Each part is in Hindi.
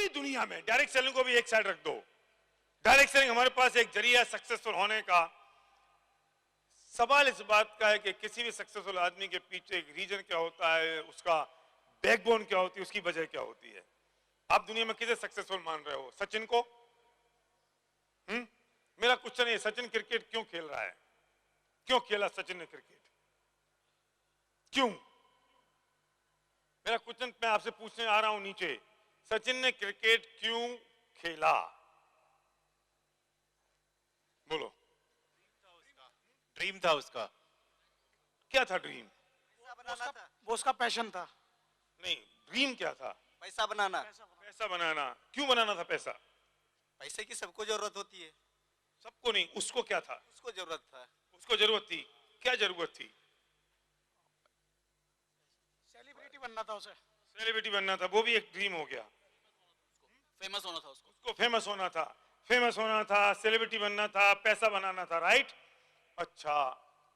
पूरी दुनिया में डायरेक्ट सेलिंग को भी एक साइड रख दो, डायरेक्ट सेलिंग हमारे पास एक जरिया सक्सेसफुल होने का। सवाल इस बात का है कि किसी भी सक्सेसफुल आदमी के पीछे एक रीजन क्या होता है, उसका बैकबोन क्या होती है, उसकी वजह क्या होती है। आप दुनिया में किसे सक्सेसफुल मान रहे हो? सचिन को? मेरा क्वेश्चन है, सचिन क्रिकेट क्यों खेल रहा है? क्यों खेला सचिन ने क्रिकेट? क्यों? मेरा क्वेश्चन मैं आपसे पूछने आ रहा हूं नीचे, सचिन ने क्रिकेट क्यों खेला? बोलो। ड्रीम था उसका। क्या था ड्रीम? वो उसका पैशन था। नहीं, ड्रीम क्या था? पैसा बनाना। पैसा बनाना। क्यों बनाना था पैसा? पैसे की सबको जरूरत होती है। सबको नहीं, उसको क्या था? उसको जरूरत था। उसको जरूरत थी। क्या जरूरत थी? सेलिब्रिटी बनना था उसे। सेलिब्रिटी बनना था, वो भी एक ड्रीम हो गया। फेमस होना था उसको फेमस होना था, फेमस होना था, सेलिब्रिटी बनना था, पैसा बनाना था, राइट। अच्छा,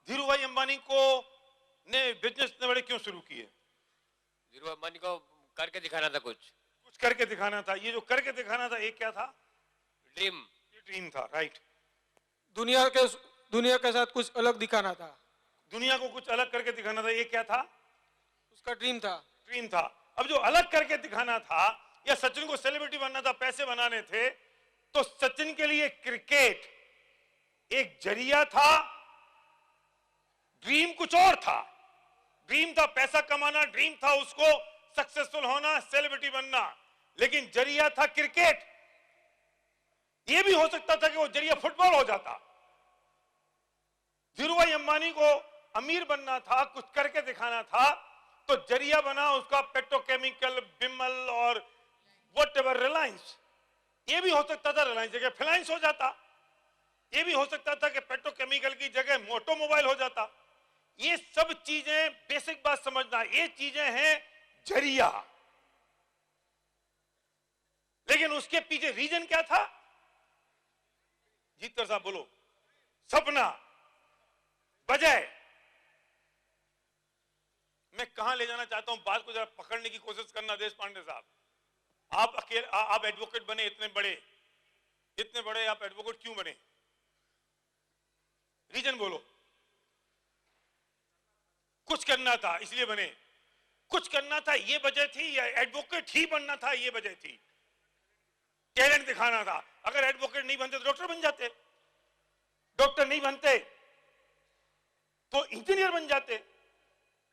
धीरू भाई अंबानी को ने बिजनेस इतने बड़े क्यों शुरू किए? धीरू अंबानी को करके दिखाना था, कुछ करके दिखाना था। ये जो करके दिखाना था, एक क्या था? ड्रीम। ये ड्रीम था, राइट। दुनिया के साथ कुछ अलग दिखाना था। दुनिया को कुछ अलग करके दिखाना था, ये क्या था? उसका ड्रीम था। ड्रीम था। अब जो अलग करके दिखाना था, या सचिन को सेलिब्रिटी बनना था, पैसे बनाने थे, तो सचिन के लिए क्रिकेट एक जरिया था, ड्रीम कुछ और था। ड्रीम था पैसा कमाना, ड्रीम था उसको सक्सेसफुल होना, सेलिब्रिटी बनना, लेकिन जरिया था क्रिकेट। यह भी हो सकता था कि वो जरिया फुटबॉल हो जाता। धीरूभाई अंबानी को अमीर बनना था, कुछ करके दिखाना था, तो जरिया बना उसका पेट्रोकेमिकल, बिमल और व्हाटएवर, रिलायंस। यह भी हो सकता था रिलायंस जगह फिलायंस हो जाता। यह भी हो सकता था कि पेट्रोकेमिकल की जगह ऑटोमोबाइल हो जाता। ये सब चीजें, बेसिक बात समझना, ये चीजें हैं जरिया। लेकिन उसके पीछे रीजन क्या था? जीतकर साहब बोलो। सपना, वजह। मैं कहां ले जाना चाहता हूं बात को, जरा पकड़ने की कोशिश करना। देश पांडे साहब, आप अकेले, आप एडवोकेट बने, इतने बड़े आप एडवोकेट क्यों बने? रीजन बोलो। कुछ करना था इसलिए बने? कुछ करना था ये वजह थी, या एडवोकेट ही बनना था ये वजह थी? टैलेंट दिखाना था। अगर एडवोकेट नहीं बनते तो डॉक्टर बन जाते, डॉक्टर नहीं बनते तो इंजीनियर बन जाते।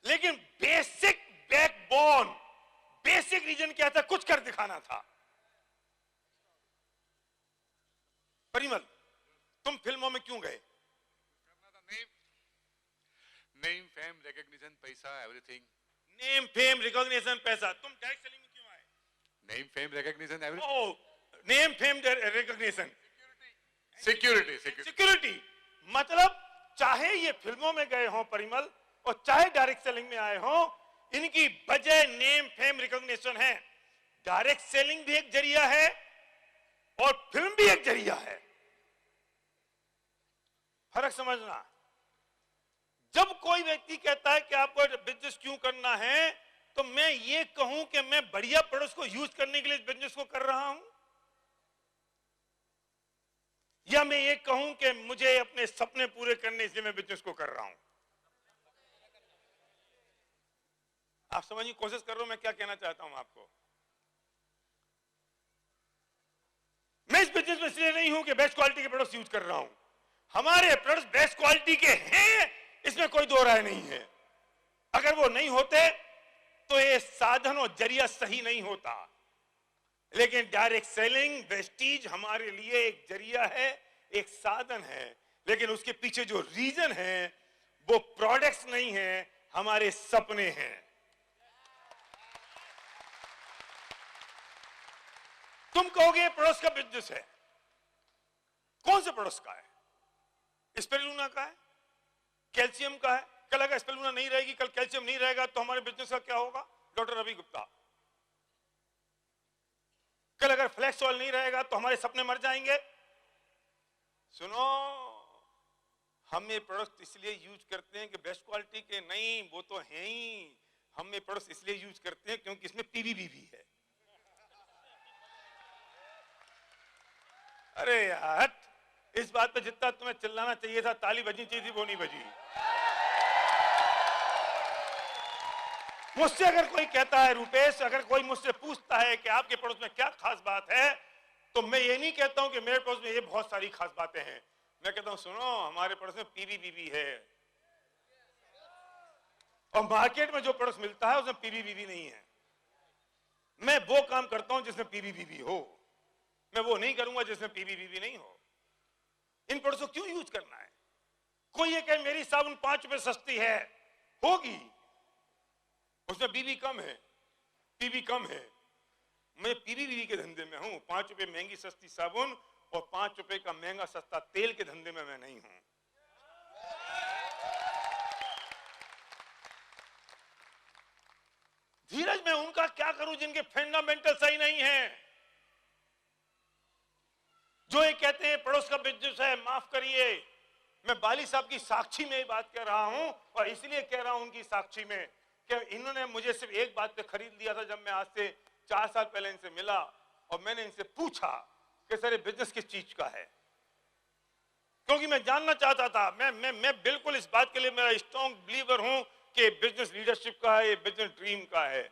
लेकिन बेसिक बैकबोन, बेसिक रीजन क्या था? कुछ कर दिखाना था। परिमल, तुम फिल्मों में क्यों गए? नेम, फेम, रिकॉग्निशन, पैसा, एवरीथिंग। नेम, फेम, रिकॉग्निशन, पैसा। तुम डायरेक्ट सेलिंग में क्यों आए? Name, fame, recognition, everything. Oh, name, fame, recognition, security. Security. मतलब चाहे ये फिल्मों में गए हो परिमल, और चाहे डायरेक्ट सेलिंग में आए हो, इनकी वजह नेम, फेम, रिकॉग्निशन है। डायरेक्ट सेलिंग भी एक जरिया है और फिल्म भी एक जरिया है। फर्क समझना। जब कोई व्यक्ति कहता है कि आपको बिजनेस क्यों करना है, तो मैं ये कहूं कि मैं बढ़िया प्रोडक्ट्स को यूज करने के लिए बिजनेस को कर रहा हूं, या मैं ये कहूं कि मुझे अपने सपने पूरे करने इसलिए मैं बिजनेस को कर रहा हूं। आप समझने की कोशिश कर रहे हो मैं क्या कहना चाहता हूं आपको। मैं इस बिजनेस में इसलिए नहीं हूं कि बेस्ट क्वालिटी के प्रोडक्ट्स यूज कर रहा हूं। हमारे प्रोडक्ट्स बेस्ट क्वालिटी के हैं, इसमें कोई दो राय नहीं है। अगर वो नहीं होते तो ये साधन और जरिया सही नहीं होता। लेकिन डायरेक्ट सेलिंग, वेस्टीज हमारे लिए एक जरिया है, एक साधन है, लेकिन उसके पीछे जो रीजन है वो प्रोडक्ट्स नहीं है, हमारे सपने हैं। तुम कहोगे प्रोडक्ट्स का बिजनेस है, कौन से प्रोडक्ट्स का है? स्पिरुलिना का है, कैल्शियम का है। कल अगर स्पिरुलिना नहीं रहेगी, कल कैल्शियम नहीं रहेगा, तो हमारे बिजनेस का क्या होगा? डॉक्टर रवि गुप्ता। कल अगर फ्लैक्स ऑयल नहीं रहेगा तो हमारे सपने मर जाएंगे। सुनो, हम ये प्रोडक्ट इसलिए यूज करते हैं कि बेस्ट क्वालिटी के नहीं, वो तो हैं ही। हम ये प्रोडक्ट इसलिए यूज करते हैं क्योंकि इसमें पीवीबी भी है। अरे यार, इस बात पे जितना तुम्हें चिल्लाना चाहिए था, ताली बजनी चाहिए थी, वो नहीं बजी। मुझसे अगर कोई कहता है, रुपेश, अगर कोई मुझसे पूछता है कि आपके पड़ोस में क्या खास बात है, तो मैं ये नहीं कहता हूं कि मेरे पड़ोस में ये बहुत सारी खास बातें हैं। मैं कहता हूं, सुनो, हमारे पड़ोस में पीबीबीबी है, और मार्केट में जो पड़ोस मिलता है उसमें पीबीबीबी नहीं है। मैं वो काम करता हूं जिसमें पीबीबीबी हो, मैं वो नहीं करूंगा जिसमें पीबीबीबी नहीं हो। इन पड़ोसों क्यों यूज करना है? कोई ये कहे मेरी साबुन 5 रुपए सस्ती है, होगी, उसमें बीबी कम है, पीबी कम है। मैं पीबीबीबी के धंधे में हूं। 5 रुपए महंगी सस्ती साबुन और 5 रुपए का महंगा सस्ता तेल के धंधे में मैं नहीं हूं। धीरज, मैं उनका क्या करूं जिनके फंडामेंटल सही नहीं है, जो ये कहते हैं पड़ोस का बिजनेस है। माफ करिए, मैं बाली साहब की साक्षी में ये बात कह रहा हूं, और इसलिए कह रहा हूं उनकी साक्षी में कि इन्होंने मुझे सिर्फ एक बात पे खरीद लिया था। जब मैं आज से 4 साल पहले इनसे मिला और मैंने इनसे पूछा कि सर ये बिजनेस किस चीज का है, क्योंकि मैं जानना चाहता था। मैं बिल्कुल इस बात के लिए मेरा स्ट्रॉन्ग बिलीवर हूं कि बिजनेस लीडरशिप का है, ये बिजनेस ड्रीम का है।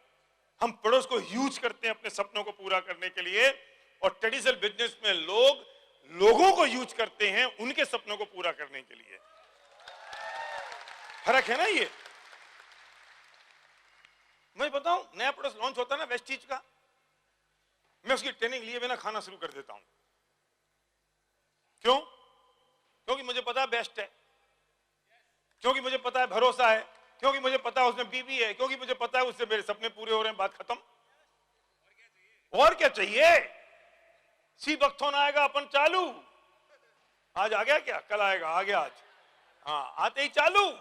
हम पड़ोस को यूज करते हैं अपने सपनों को पूरा करने के लिए, और ट्रेडिशनल बिजनेस में लोगों को यूज करते हैं उनके सपनों को पूरा करने के लिए। फर्क है ना ये। मैं बताऊं, नया प्रोडक्ट लॉन्च होता है ना वेस्टीज का, मैं उसकी ट्रेनिंग लिए बिना खाना शुरू कर देता हूं। क्यों? क्योंकि मुझे पता है बेस्ट है, क्योंकि मुझे पता है भरोसा है, क्योंकि मुझे पता है उसमें बीबी है, क्योंकि मुझे पता है उससे मेरे सपने पूरे हो रहे हैं, बात खत्म। और क्या चाहिए? सी बक्थोन आएगा, अपन चालू। आज आ गया क्या? कल आएगा, आ गया आज। हाँ, आते ही चालू,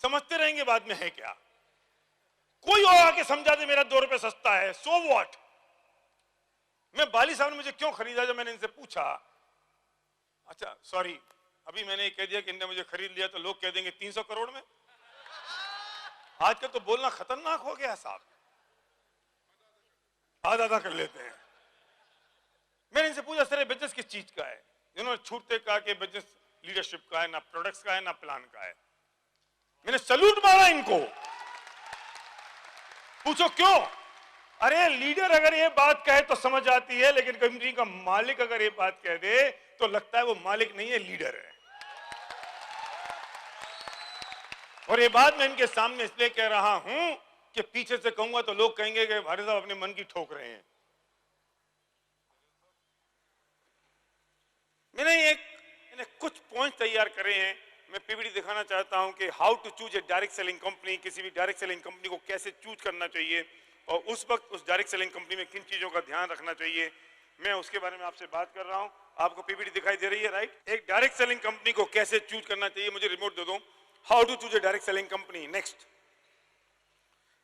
समझते रहेंगे बाद में है क्या। कोई और आके समझा दे मेरा 2 रुपए सस्ता है, सो व्हाट। मैं बाली साहब ने मुझे क्यों खरीदा, जब मैंने इनसे पूछा, अच्छा सॉरी, अभी मैंने कह दिया कि इनने मुझे खरीद लिया तो लोग कह देंगे 300 करोड़ में। आजकल तो बोलना खतरनाक हो गया साहब, आधा कर लेते हैं। मैंने इनसे पूछा सर बिजनेस किस चीज का है, इन्होंने छूटते कहा कि बिजनेस लीडरशिप का है, ना प्रोडक्ट्स का है, ना प्लान का है। मैंने सैल्यूट मारा इनको। पूछो क्यों? अरे लीडर अगर ये बात कहे तो समझ आती है, लेकिन कंपनी का मालिक अगर ये बात कह दे तो लगता है वो मालिक नहीं है, लीडर है। और ये बात मैं इनके सामने इसलिए कह रहा हूं कि पीछे से कहूंगा तो लोग कहेंगे कि भारी साहब अपने मन की ठोक रहे हैं। मैंने कुछ पॉइंट तैयार करे हैं। मैं पीपीटी दिखाना चाहता हूं कि how to choose a direct selling company, किसी भी डायरेक्ट सेलिंग कंपनी को कैसे चूज करना चाहिए, और उस वक्त उस डायरेक्ट सेलिंग कंपनी में किन चीजों का ध्यान रखना चाहिए, मैं उसके बारे में आपसे बात कर रहा हूं। आपको पीपीटी दिखाई दे रही है, राइट? एक डायरेक्ट सेलिंग कंपनी को कैसे चूज करना चाहिए, मुझे रिमोट दे दो। How to choose a direct selling company. Next,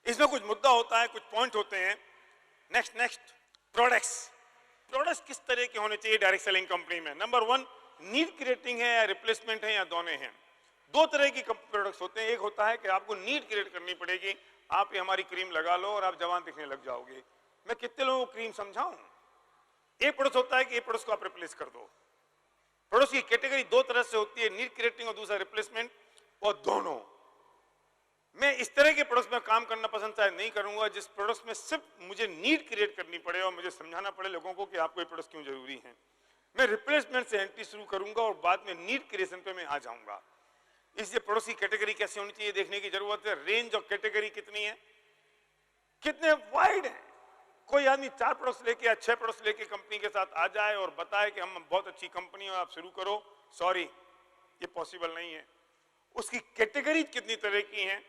इसमें कुछ मुद्दा होता है, कुछ पॉइंट होते हैं। नेक्स्ट प्रोडक्ट्स किस तरह के होने चाहिए डायरेक्ट सेलिंग कंपनी में। नंबर 1, नीड क्रिएटिंग है या रिप्लेसमेंट है या दोनों हैं। 2 तरह की प्रोडक्ट्स होते हैं। एक होता है कि आपको नीड क्रिएट करनी पड़ेगी, आप ये हमारी क्रीम लगा लो और आप जवान दिखने लग जाओगे। मैं कितने लोगों को क्रीम समझाऊं? एक प्रोडक्ट होता है कि ये प्रोडक्ट को आप रिप्लेस कर दो। प्रोडक्ट की कैटेगरी 2 तरह से होती है, नीड क्रिएटिंग और दूसरा रिप्लेसमेंट, और दोनों। मैं इस तरह के प्रोडक्ट्स में काम करना पसंद शायद नहीं करूंगा जिस प्रोडक्ट्स में सिर्फ मुझे नीड क्रिएट करनी पड़े और मुझे समझाना पड़े लोगों को कि आपको ये प्रोडक्ट्स क्यों जरूरी हैं। मैं रिप्लेसमेंट से एंट्री शुरू करूंगा और बाद में नीड क्रिएशन पे मैं आ जाऊंगा। इसलिए प्रोडक्ट्स की कैटेगरी कैसे होनी चाहिए देखने की जरूरत है। रेंज और कैटेगरी कितनी है, कितने वाइड है। कोई आदमी 4 प्रोडक्ट्स लेके या 6 प्रोडक्ट्स लेके कंपनी के साथ आ जाए और बताए कि हम बहुत अच्छी कंपनी है, आप शुरू करो, सॉरी, ये पॉसिबल नहीं है। उसकी कैटेगरी कितनी तरह की हैं,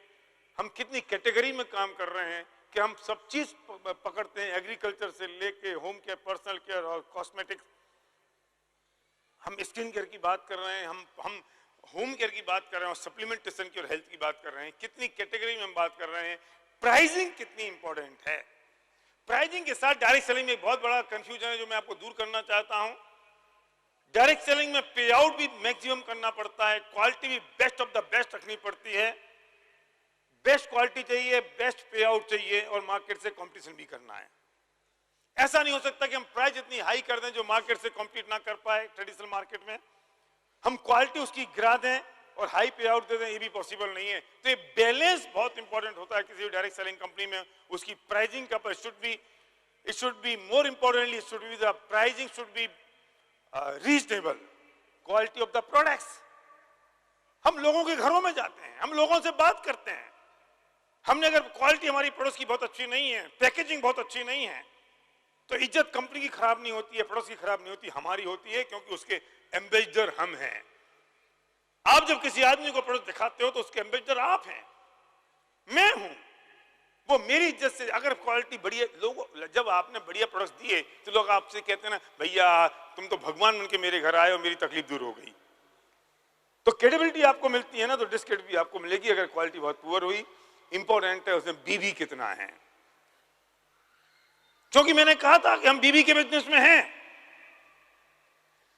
हम कितनी कैटेगरी में काम कर रहे हैं, कि हम सब चीज पकड़ते हैं, एग्रीकल्चर से लेके होम केयर, पर्सनल केयर और कॉस्मेटिक्स। हम स्किन केयर की बात कर रहे हैं, हम होम केयर की बात कर रहे हैं, और सप्लीमेंटेशन की और हेल्थ की बात कर रहे हैं। कितनी कैटेगरी में हम बात कर रहे हैं। प्राइसिंग कितनी इंपॉर्टेंट है। प्राइसिंग के साथ डायरेक्ट सेलिंग में एक बहुत बड़ा कंफ्यूजन है जो मैं आपको दूर करना चाहता हूं। डायरेक्ट सेलिंग में पे आउट भी मैक्सिमम करना पड़ता है, क्वालिटी भी बेस्ट ऑफ द बेस्ट रखनी पड़ती है। बेस्ट क्वालिटी चाहिए, बेस्ट पे आउट चाहिए, और मार्केट से कंपटीशन भी करना है। ऐसा नहीं हो सकता कि हम प्राइस इतनी हाई कर दें जो मार्केट से कॉम्पीट ना कर पाए ट्रेडिशनल मार्केट में, हम क्वालिटी उसकी गिरा दें और हाई पे आउट दे दें, ये भी पॉसिबल नहीं है। तो ये बैलेंस बहुत इंपॉर्टेंट होता है किसी भी डायरेक्ट सेलिंग कंपनी में। उसकी प्राइसिंग का it should be more importantly, it should be the pricing should be reasonable, quality of the products। हम लोगों के घरों में जाते हैं, हम लोगों से बात करते हैं, हमने अगर क्वालिटी हमारी प्रोडक्ट्स की बहुत अच्छी नहीं है, पैकेजिंग बहुत अच्छी नहीं है, तो इज्जत कंपनी की खराब नहीं होती है, प्रोडक्ट्स की खराब नहीं होती, हमारी होती है, क्योंकि उसके एम्बेसडर हम हैं। आप जब किसी आदमी को प्रोडक्ट दिखाते हो तो उसके एम्बेसडर आप हैं, मैं हूं, वो मेरी इज्जत से। अगर क्वालिटी बढ़िया, लोग जब आपने बढ़िया प्रोडक्ट्स दिए तो लोग आपसे कहते हैं ना, भैया तुम तो भगवान बनके मेरे घर आए और मेरी तकलीफ दूर हो गई। तो क्रेडिबिलिटी आपको मिलती है ना, तो डिस्क्रेडिट भी आपको मिलेगी अगर क्वालिटी बहुत पुअर हुई। इंपॉर्टेंट है उसमें बीवी कितना है, क्योंकि मैंने कहा था कि हम बीवी के बिजनेस में हैं।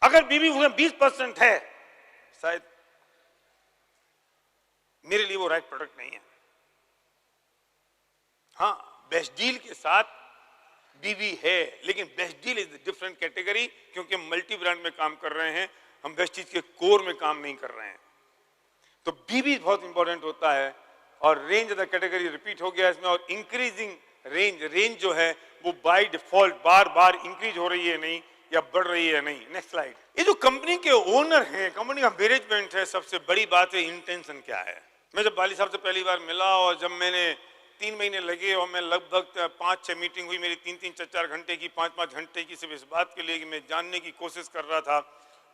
अगर बीवी उसमें 20% है, शायद मेरे लिए वो राइट प्रोडक्ट नहीं है। हाँ, बेस्ट डील के साथ बीवी है, लेकिन best deal is different category, क्योंकि हम मल्टी ब्रांड में काम कर रहे हैं, हम बेस्ट चीज के कोर में काम नहीं कर रहे हैं। तो बीवी बहुत इंपॉर्टेंट होता है। और range of the category repeat हो गया इसमें, और इंक्रीजिंग रेंज जो है वो by default bar bar increase हो रही है नहीं, या बढ़ रही है नहीं। Next slide. ये जो कंपनी के ओनर हैं, कंपनी का मैनेजमेंट है, सबसे बड़ी बात है इंटेंशन क्या है। मैं जब बाली साहब से पहली बार मिला और जब मैंने 3 महीने लगे और मैं लगभग 5-6 मीटिंग हुई मेरी, 3-3, 4-4 घंटे की, 5-5 घंटे की, सिर्फ इस बात के लिए कि मैं जानने की कोशिश कर रहा था,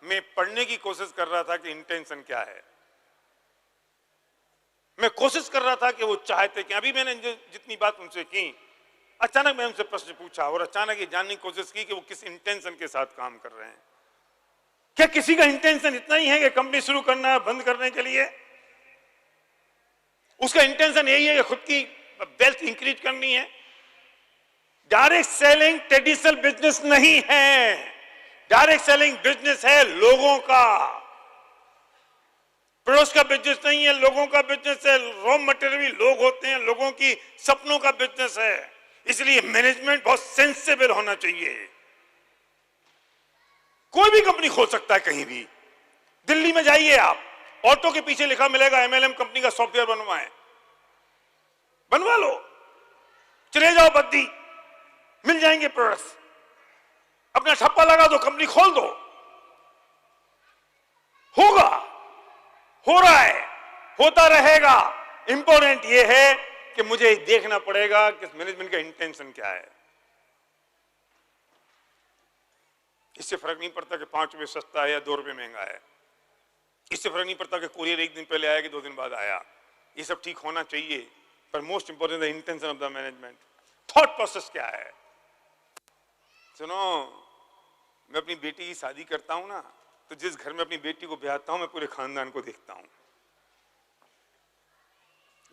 मैं पढ़ने की कोशिश कर रहा था कि इंटेंशन क्या है। मैं कोशिश कर रहा था कि वो चाहते कि, अभी मैंने जितनी बात उनसे की, अचानक मैं उनसे प्रश्न पूछा और अचानक ये जानने की कोशिश की कि वो किस इंटेंशन के साथ काम कर रहे हैं। क्या किसी का इंटेंशन इतना ही है कि कंपनी शुरू करना है बंद करने के लिए? उसका इंटेंशन यही है कि खुद की वेल्थ इंक्रीज करनी है। डायरेक्ट सेलिंग ट्रेडिशनल बिजनेस नहीं है, डायरेक्ट सेलिंग बिजनेस है लोगों का, पड़ोस का बिजनेस नहीं है, लोगों का बिजनेस है। रॉ मटेरियल लोग होते हैं, लोगों की सपनों का बिजनेस है। इसलिए मैनेजमेंट बहुत सेंसिबल होना चाहिए। कोई भी कंपनी खोल सकता है कहीं भी। दिल्ली में जाइए आप, ऑटो के पीछे लिखा मिलेगा MLM कंपनी का सॉफ्टवेयर बनवाएं, बनवा लो। चले जाओ बद्दी, मिल जाएंगे प्रोडक्ट्स। अपना ठप्पा लगा दो, कंपनी खोल दो, होगा, हो रहा है, होता रहेगा। इंपॉर्टेंट ये है कि मुझे देखना पड़ेगा कि मैनेजमेंट का इंटेंशन क्या है। इससे फर्क नहीं पड़ता कि 5 रुपए सस्ता है या 2 रुपए महंगा है। इससे फर्क नहीं पड़ता कि कुरियर 1 दिन पहले आया कि 2 दिन बाद आया। ये सब ठीक होना चाहिए, पर most important the intention of the management. Thought process क्या है? सुनो, मैं अपनी बेटी की शादी करता हूं ना, तो जिस घर में अपनी बेटी को ब्याहता हूं, मैं पूरे खानदान को देखता हूं।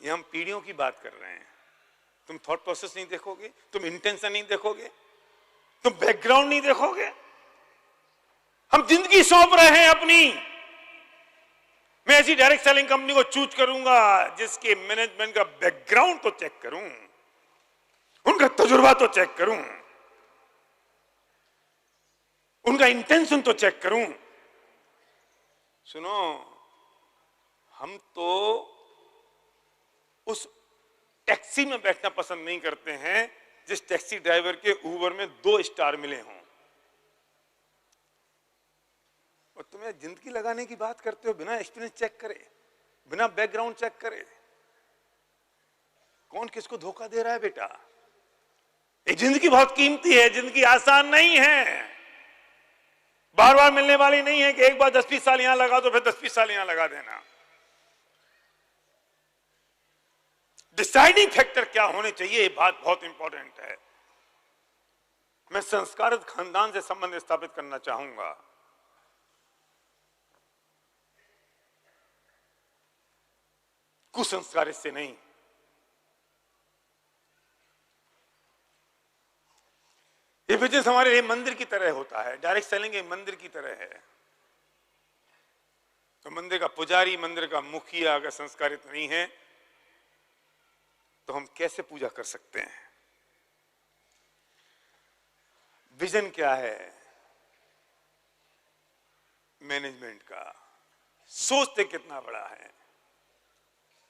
ये हम पीढ़ियों की बात कर रहे हैं। तुम थॉट प्रोसेस नहीं देखोगे, तुम इंटेंशन नहीं देखोगे, तुम बैकग्राउंड नहीं देखोगे। हम जिंदगी सौंप रहे हैं अपनी। मैं ऐसी डायरेक्ट सेलिंग कंपनी को चूज करूंगा जिसके मैनेजमेंट का बैकग्राउंड तो चेक करूं, उनका तजुर्बा तो चेक करूं, उनका इंटेंशन तो चेक करूं। सुनो, हम तो उस टैक्सी में बैठना पसंद नहीं करते हैं जिस टैक्सी ड्राइवर के ऊबर में 2 स्टार मिले हों। और तुम्हें जिंदगी लगाने की बात करते हो बिना एक्सपीरियंस चेक करे, बिना बैकग्राउंड चेक करे। कौन किसको धोखा दे रहा है बेटा? ये जिंदगी बहुत कीमती है, जिंदगी आसान नहीं है, बार बार मिलने वाली नहीं है कि एक बार 10-20 साल यहां लगा दो फिर 10-20 साल यहां लगा देना। डिसाइडिंग फैक्टर क्या होने चाहिए, ये बात बहुत इंपॉर्टेंट है। मैं संस्कारित खानदान से संबंध स्थापित करना चाहूंगा। कुसंस्कारित से नहीं। ये बिजनेस हमारे लिए मंदिर की तरह होता है। डायरेक्ट सेलिंग एक मंदिर की तरह है। तो मंदिर का पुजारी, मंदिर का मुखिया अगर संस्कारित नहीं है तो हम कैसे पूजा कर सकते हैं? विजन क्या है मैनेजमेंट का, सोचते कितना बड़ा है।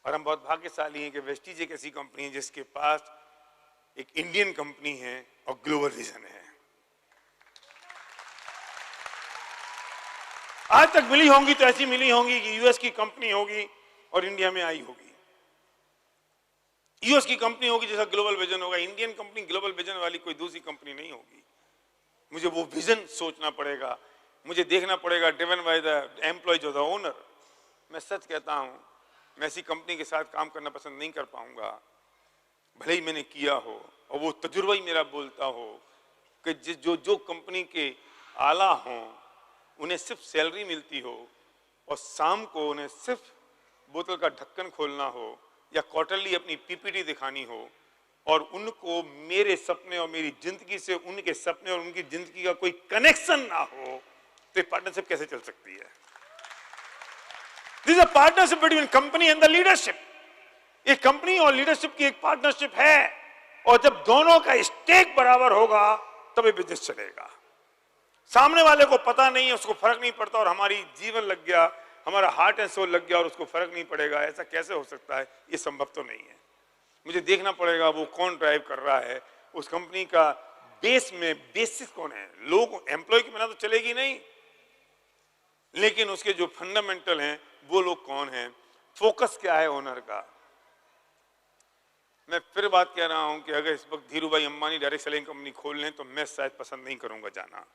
और हम बहुत भाग्यशाली हैं कि वेस्टीज एक ऐसी कंपनी है जिसके पास एक इंडियन कंपनी है और ग्लोबल विजन है। आज तक मिली होंगी तो ऐसी मिली होंगी कि यूएस की कंपनी होगी और इंडिया में आई होगी, यूएस की कंपनी होगी जैसा ग्लोबल विजन होगा। इंडियन कंपनी ग्लोबल विजन वाली कोई दूसरी कंपनी नहीं होगी। मुझे वो विजन सोचना पड़ेगा, मुझे देखना पड़ेगा, driven by the employees of the owner. मैं सच कहता हूं, मैं ऐसी कंपनी के साथ काम करना पसंद नहीं कर पाऊंगा, भले ही मैंने किया हो और वो तजुर्बा ही मेरा बोलता हो कि जो कंपनी के आला हों उन्हें सिर्फ सैलरी मिलती हो और शाम को उन्हें सिर्फ बोतल का ढक्कन खोलना हो या क्वार्टरली अपनी पीपीटी दिखानी हो और उनको मेरे सपने और मेरी जिंदगी से उनके सपने और उनकी जिंदगी का कोई कनेक्शन ना हो, तो पार्टनरशिप कैसे चल सकती है? This is a partnership between company and the leadership. एक कंपनी और लीडरशिप की एक पार्टनरशिप है और जब दोनों का स्टेक बराबर होगा तभी बिजनेस चलेगा। सामने वाले को पता नहीं है, उसको फर्क नहीं पड़ता और हमारी जीवन लग गया, हमारा हार्ट एंड सोल लग गया और उसको फर्क नहीं पड़ेगा, ऐसा कैसे हो सकता है? ये संभव तो नहीं है। मुझे देखना पड़ेगा वो कौन ड्राइव कर रहा है, उस कंपनी का बेसिस कौन है। लोग एम्प्लॉय के बिना तो चलेगी नहीं, लेकिन उसके जो फंडामेंटल हैं वो लोग कौन हैं, फोकस क्या है ओनर का। मैं फिर बात कह रहा हूं कि अगर इस वक्त धीरू भाई अंबानी डायरेक्ट सेलिंग कंपनी खोल लें तो मैं शायद पसंद नहीं करूंगा जाना,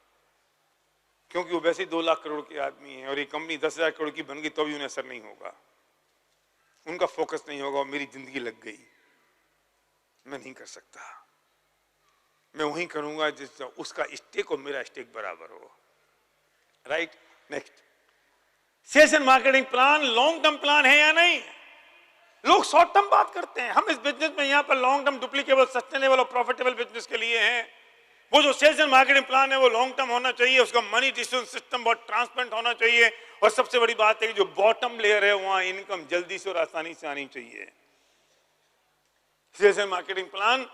क्योंकि वो वैसे ही 2 लाख करोड़ के आदमी हैं और ये कंपनी 10,000 करोड़ की बन गई तो भी उन्हें असर नहीं होगा, उनका फोकस नहीं होगा और मेरी जिंदगी लग गई। मैं नहीं कर सकता, मैं वही करूंगा जिस उसका स्टेक और मेरा स्टेक बराबर हो। Right, next, sales and marketing plan long term plan है या नहीं? लोग शॉर्ट टर्म बात करते हैं, हम इस बिजनेस में यहाँ पर लॉन्ग टर्म डुप्लीकेबल सस्टेनेबल और प्रॉफिटेबल बिजनेस के लिए हैं। वो जो सेल्स एंड मार्केटिंग प्लान है वो लॉन्ग टर्म होना चाहिए, उसका मनी डिस्ट्रीब्यूशन सिस्टम बहुत ट्रांसपेरेंट होना चाहिए और सबसे बड़ी बात है कि जो बॉटम लेयर है वहां इनकम जल्दी से और आसानी से आनी चाहिए। Sales and marketing plan,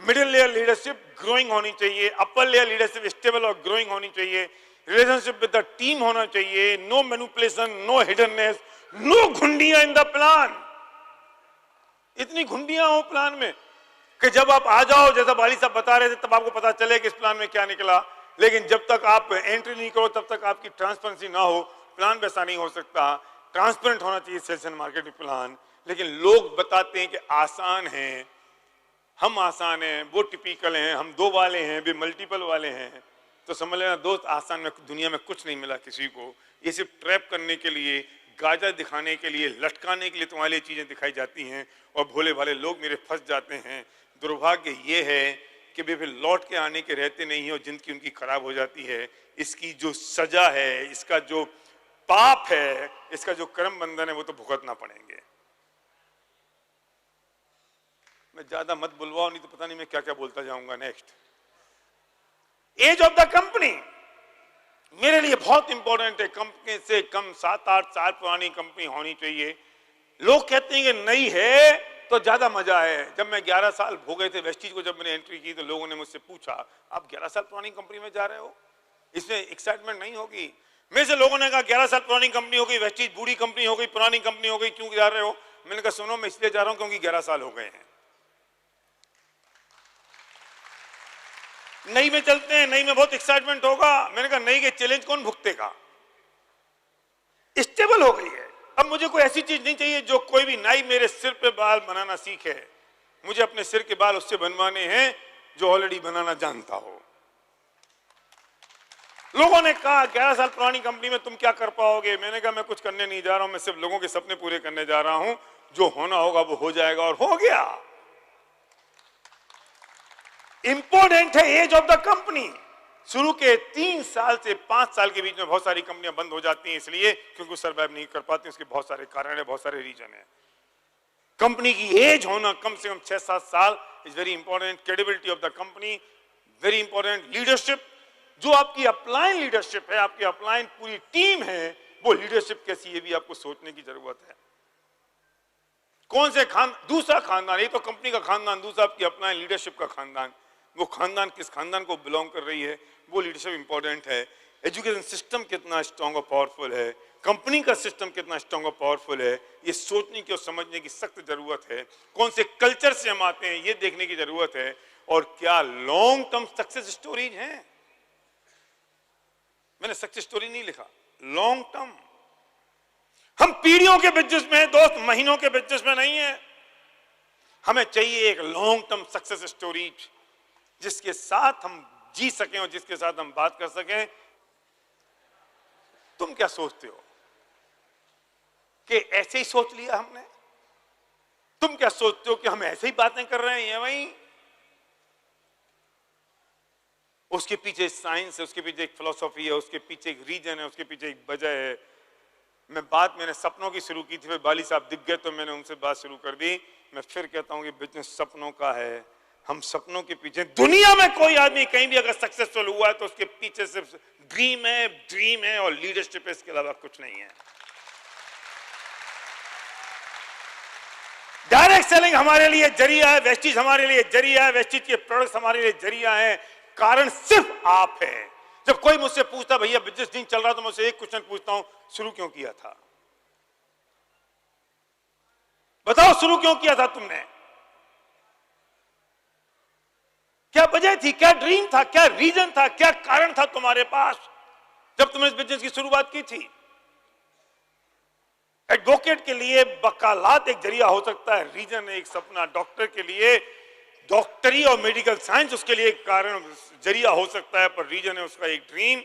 middle layer leadership growing होनी चाहिए, अपर लेयर लीडरशिप स्टेबल और ग्रोइंग होनी चाहिए, रिलेशनशिप विद द टीम होना चाहिए, no manipulation, no hiddenness, no घुंडियां इन द प्लान। इतनी घुंडियां हो प्लान में कि जब आप आ जाओ, जैसा बाली साहब बता रहे थे, तब आपको पता चले कि इस प्लान में क्या निकला, लेकिन जब तक आप एंट्री नहीं करो तब तक आपकी ट्रांसपेरेंसी ना हो, प्लान वैसा नहीं हो सकता। ट्रांसपेरेंट होना चाहिए सेल्स एंड मार्केटिंग प्लान। लेकिन लोग बताते हैं कि आसान है, हम आसान हैं, वो टिपिकल हैं, हम 2 वाले हैं, वे मल्टीपल वाले हैं। तो समझ लेना दोस्त, आसान में दुनिया में कुछ नहीं मिला किसी को। ये सिर्फ ट्रैप करने के लिए, गाजा दिखाने के लिए, लटकाने के लिए तुम्हारे लिए चीजें दिखाई जाती हैं और भोले भाले लोग मेरे फंस जाते हैं। दुर्भाग्य ये है कि वे फिर लौट के आने के रहते नहीं है और जिंदगी उनकी खराब हो जाती है। इसकी जो सजा है, इसका जो पाप है, इसका जो कर्म बंधन है, वो तो भुगतना पड़ेंगे। मैं ज्यादा मत बुलवाओ, नहीं तो पता नहीं मैं क्या क्या बोलता जाऊंगा। Next, age of the company मेरे लिए बहुत इंपॉर्टेंट है। कंपनी से कम 7-8 साल पुरानी कंपनी होनी चाहिए। लोग कहते हैं कि नई है तो ज्यादा मजा है। जब मैं 11 साल हो गए थे वेस्टीज को, जब मैंने एंट्री की तो लोगों ने मुझसे पूछा, आप 11 साल पुरानी कंपनी में जा रहे हो, इसमें एक्साइटमेंट नहीं होगी? मेरे से लोगों ने कहा 11 साल पुरानी कंपनी हो गई, वेस्टीज बूढ़ी कंपनी हो गई, पुरानी कंपनी हो गई, क्यों जा रहे हो? मैंने कहा सुनो, मैं इसलिए जा रहा हूं क्योंकि 11 साल हो गए हैं। नई में चलते हैं, नई में बहुत एक्साइटमेंट होगा। मैंने कहा नई के चैलेंज कौन भुगतेगा? स्टेबल हो गई है। अब मुझे कोई ऐसी चीज नहीं चाहिए जो कोई भी नाई मेरे सिर पे बाल बनाना सीखे। मुझे अपने सिर के बाल उससे बनवाने हैं जो ऑलरेडी बनाना जानता हो। लोगों ने कहा 11 साल पुरानी कंपनी में तुम क्या कर पाओगे? मैंने कहा मैं कुछ करने नहीं जा रहा हूं, मैं सिर्फ लोगों के सपने पूरे करने जा रहा हूं। जो होना होगा वो हो जाएगा और हो गया। इंपॉर्टेंट है एज ऑफ द कंपनी। शुरू के 3 साल से 5 साल के बीच में बहुत सारी कंपनियां बंद हो जाती हैं, इसलिए क्योंकि वो सर्वाइव नहीं कर पाती। उसके बहुत सारे कारण है, बहुत सारे रीजन है। कंपनी की एज होना कम से कम 6-7 साल is very important. Credibility of the company very important. Leadership, जो आपकी अपलाइन लीडरशिप है, आपकी अपलाइन पूरी टीम है, वो लीडरशिप कैसी है भी आपको सोचने की जरूरत है। कौन से दूसरा खानदान, ये तो कंपनी का खानदान, दूसरा आपकी अपलाइन लीडरशिप का खानदान। वो खानदान किस खानदान को बिलोंग कर रही है, वो लीडरशिप इंपॉर्टेंट है। एजुकेशन सिस्टम कितना स्ट्रांग और पावरफुल है, कंपनी का सिस्टम कितना स्ट्रांग और पावरफुल है, ये सोचने की और समझने की सख्त जरूरत है। कौन से कल्चर से हम आते हैं ये देखने की जरूरत है, और क्या लॉन्ग टर्म सक्सेस स्टोरीज हैं। मैंने सक्सेस स्टोरी नहीं लिखा, लॉन्ग टर्म। हम पीढ़ियों के बिजनेस में दोस्त, महीनों के बिजनेस में नहीं है। हमें चाहिए एक लॉन्ग टर्म सक्सेस स्टोरीज जिसके साथ हम जी सकें और जिसके साथ हम बात कर सकें। तुम क्या सोचते हो कि ऐसे ही सोच लिया हमने? तुम क्या सोचते हो कि हम ऐसे ही बातें कर रहे हैं? वही उसके पीछे साइंस है, उसके पीछे एक फिलॉसफी है, उसके पीछे एक रीजन है, उसके पीछे एक वजह है। मैंने सपनों की शुरू की थी, फिर बाली साहब दिख गए तो मैंने उनसे बात शुरू कर दी। मैं फिर कहता हूं कि बिजनेस सपनों का है। हम सपनों के पीछे, दुनिया में कोई आदमी कहीं भी अगर सक्सेसफुल हुआ है तो उसके पीछे सिर्फ ड्रीम है और लीडरशिप है, इसके अलावा कुछ नहीं है। डायरेक्ट सेलिंग हमारे लिए जरिया है, वेस्टीज हमारे लिए जरिया है, वेस्टीज के प्रोडक्ट्स हमारे लिए जरिया है। कारण सिर्फ आप है। जब कोई मुझसे पूछता भैया बिजनेस नहीं चल रहा, तो मैं उससे एक क्वेश्चन पूछता हूं, शुरू क्यों किया था? बताओ शुरू क्यों किया था तुमने? क्या वजह थी, क्या ड्रीम था, क्या रीजन था, क्या कारण था तुम्हारे पास जब तुमने इस बिजनेस की शुरुआत की थी? एडवोकेट के लिए वकालत एक जरिया हो सकता है, रीजन है एक सपना। डॉक्टर के लिए डॉक्टरी और मेडिकल साइंस उसके लिए एक कारण जरिया हो सकता है, पर रीजन है उसका एक ड्रीम।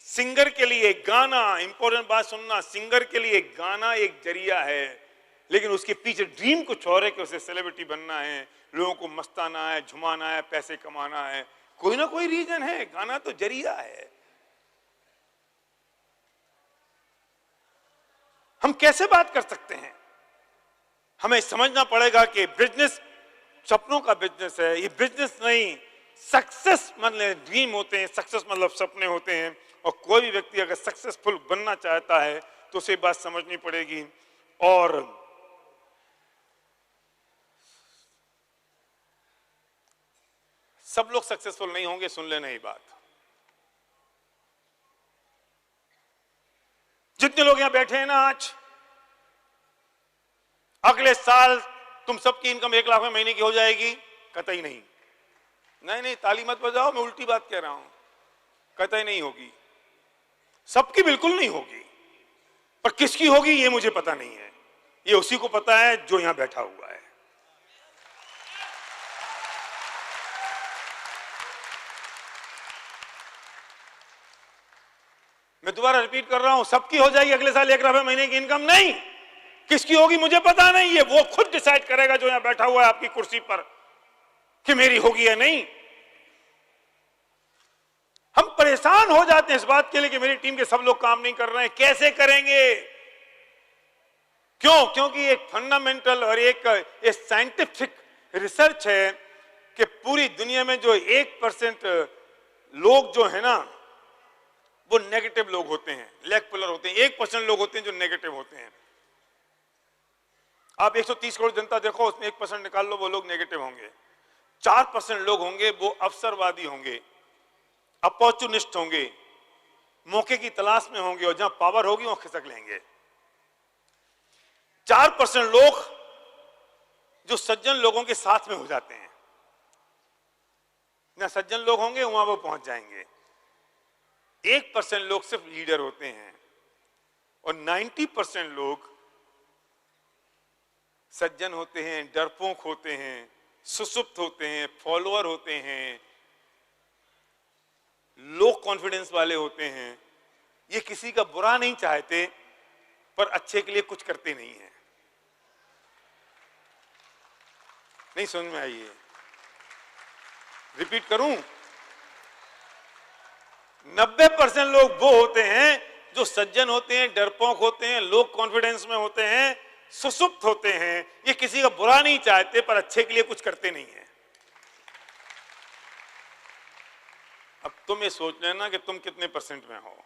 सिंगर के लिए गाना, इंपॉर्टेंट बात सुनना, सिंगर के लिए गाना एक जरिया है, लेकिन उसके पीछे ड्रीम कुछ और है कि उसे सेलिब्रिटी बनना है, लोगों को मस्ताना है, झुमाना है, पैसे कमाना है। कोई ना कोई रीजन है, गाना तो जरिया है। हम कैसे बात कर सकते हैं? हमें समझना पड़ेगा कि बिजनेस सपनों का बिजनेस है, ये बिजनेस नहीं। सक्सेस मतलब ड्रीम होते हैं, सक्सेस मतलब सपने होते हैं। और कोई भी व्यक्ति अगर सक्सेसफुल बनना चाहता है तो उसे बात समझनी पड़ेगी। और सब लोग सक्सेसफुल नहीं होंगे, सुन लेना ये बात। जितने लोग यहां बैठे हैं ना आज, अगले साल तुम सबकी इनकम 1 लाख में महीने की हो जाएगी? कतई नहीं। नहीं, ताली मत बजाओ, मैं उल्टी बात कह रहा हूं। कतई नहीं होगी, सबकी बिल्कुल नहीं होगी। पर किसकी होगी ये मुझे पता नहीं है, ये उसी को पता है जो यहां बैठा हुआ है। मैं दोबारा रिपीट कर रहा हूं, सबकी हो जाएगी अगले साल 1 लाख महीने की इनकम? नहीं। किसकी होगी मुझे पता नहीं है, वो खुद डिसाइड करेगा जो यहां बैठा हुआ है आपकी कुर्सी पर कि मेरी होगी या नहीं। हम परेशान हो जाते हैं इस बात के लिए कि मेरी टीम के सब लोग काम नहीं कर रहे हैं, कैसे करेंगे? क्यों? क्योंकि एक फंडामेंटल और एक साइंटिफिक रिसर्च है कि पूरी दुनिया में जो 1% लोग जो है ना वो नेगेटिव लोग होते हैं, लेग पुलर होते हैं। 1% लोग होते हैं जो नेगेटिव होते हैं। आप 130 करोड़ जनता देखो, उसमें 1% निकाल लो, वो लोग नेगेटिव होंगे। 4% लोग होंगे वो अवसरवादी होंगे, अपॉर्चुनिस्ट होंगे, मौके की तलाश में होंगे, और जहां पावर होगी वहां खिसक लेंगे। 4% लोग जो सज्जन लोगों के साथ में हो जाते हैं, जहां सज्जन लोग होंगे वहां वो पहुंच जाएंगे। 1% लोग सिर्फ लीडर होते हैं, और 90% लोग सज्जन होते हैं, डरपोक होते हैं, सुसुप्त होते हैं, फॉलोअर होते हैं, लो कॉन्फिडेंस वाले होते हैं। ये किसी का बुरा नहीं चाहते, पर अच्छे के लिए कुछ करते नहीं हैं। नहीं समझ में आई है? रिपीट करूं? 90% लोग वो होते हैं जो सज्जन होते हैं, डरपोक होते हैं, लो कॉन्फिडेंस में होते हैं, सुसुप्त होते हैं। ये किसी का बुरा नहीं चाहते, पर अच्छे के लिए कुछ करते नहीं है। अब तुम ये सोच लेना कि तुम कितने परसेंट में हो।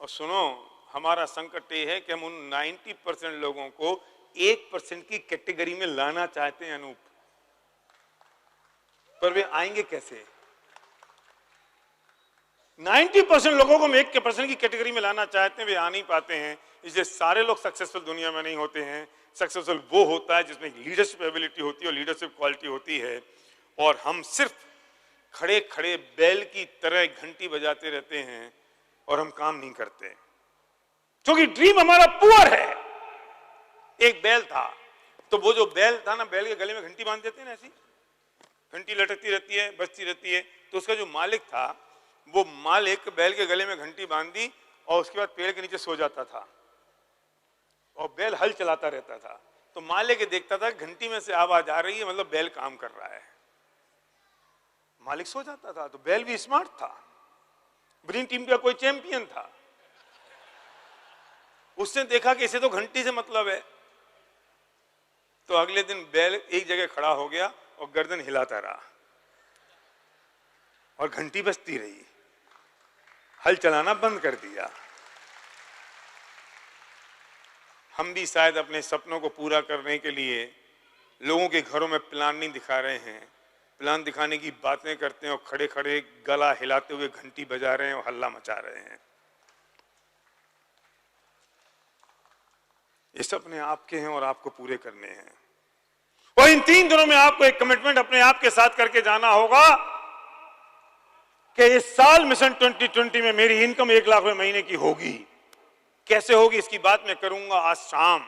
और सुनो, हमारा संकट ये है कि हम उन 90% लोगों को 1% की कैटेगरी में लाना चाहते हैं। अनूप, पर वे आएंगे कैसे? 90% लोगों को हम 1% की कैटेगरी में लाना चाहते हैं, वे आ नहीं पाते हैं। इसलिए सारे लोग सक्सेसफुल दुनिया में नहीं होते हैं। सक्सेसफुल वो होता है जिसमें लीडरशिप एबिलिटी होती है और लीडरशिप क्वालिटी होती है। और हम सिर्फ खड़े खड़े बैल की तरह घंटी बजाते रहते हैं और हम काम नहीं करते, क्योंकि ड्रीम हमारा पुअर है। एक बैल था, तो वो जो बैल था ना, बैल के गले में घंटी बांध देते हैं ना, ऐसी घंटी लटकती रहती है, बजती रहती है। तो उसका जो मालिक था, वो मालिक बैल के गले में घंटी बांधी और उसके बाद पेड़ के नीचे सो जाता था और बैल हल चलाता रहता था। तो मालिक देखता था घंटी में से आवाज आ रही है, मतलब बैल काम कर रहा है। मालिक सो जाता था, तो बैल भी स्मार्ट था, विनिंग टीम का कोई चैंपियन था। उसने देखा कि इसे तो घंटी से मतलब है, तो अगले दिन बैल एक जगह खड़ा हो गया और गर्दन हिलाता रहा और घंटी बजती रही, हल चलाना बंद कर दिया। हम भी शायद अपने सपनों को पूरा करने के लिए लोगों के घरों में प्लान नहीं दिखा रहे हैं, प्लान दिखाने की बातें करते हैं और खड़े खड़े गला हिलाते हुए घंटी बजा रहे हैं और हल्ला मचा रहे हैं। ये सपने आपके हैं और आपको पूरे करने हैं। और इन 3 दिनों में आपको एक कमिटमेंट अपने आप के साथ करके जाना होगा कि इस साल मिशन 2020 में मेरी इनकम 1 लाख रुपए महीने की होगी। कैसे होगी इसकी बात मैं करूंगा आज शाम,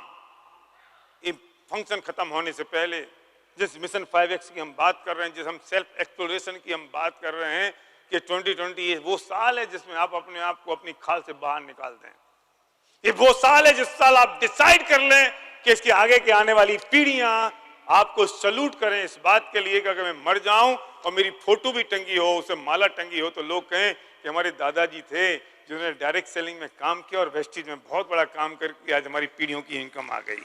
ये फंक्शन खत्म होने से पहले। जिस मिशन 5X की हम बात कर रहे हैं, जिस हम सेल्फ एक्सप्लोरेशन की हम बात कर रहे हैं कि 2020 ये वो साल है जिसमें आप अपने आप को अपनी खाल से बाहर निकाल दें। ये वो साल है जिस साल आप डिसाइड कर लें कि इसके आगे के आने वाली पीढ़ियां आपको सल्यूट करें इस बात के लिए कि अगर मैं मर जाऊं और मेरी फोटो भी टंगी हो, उसे माला टंगी हो, तो लोग कहें कि हमारे दादाजी थे जिन्होंने डायरेक्ट सेलिंग में काम किया और वेस्टेज में बहुत बड़ा काम करके आज हमारी पीढ़ियों की इनकम आ गई।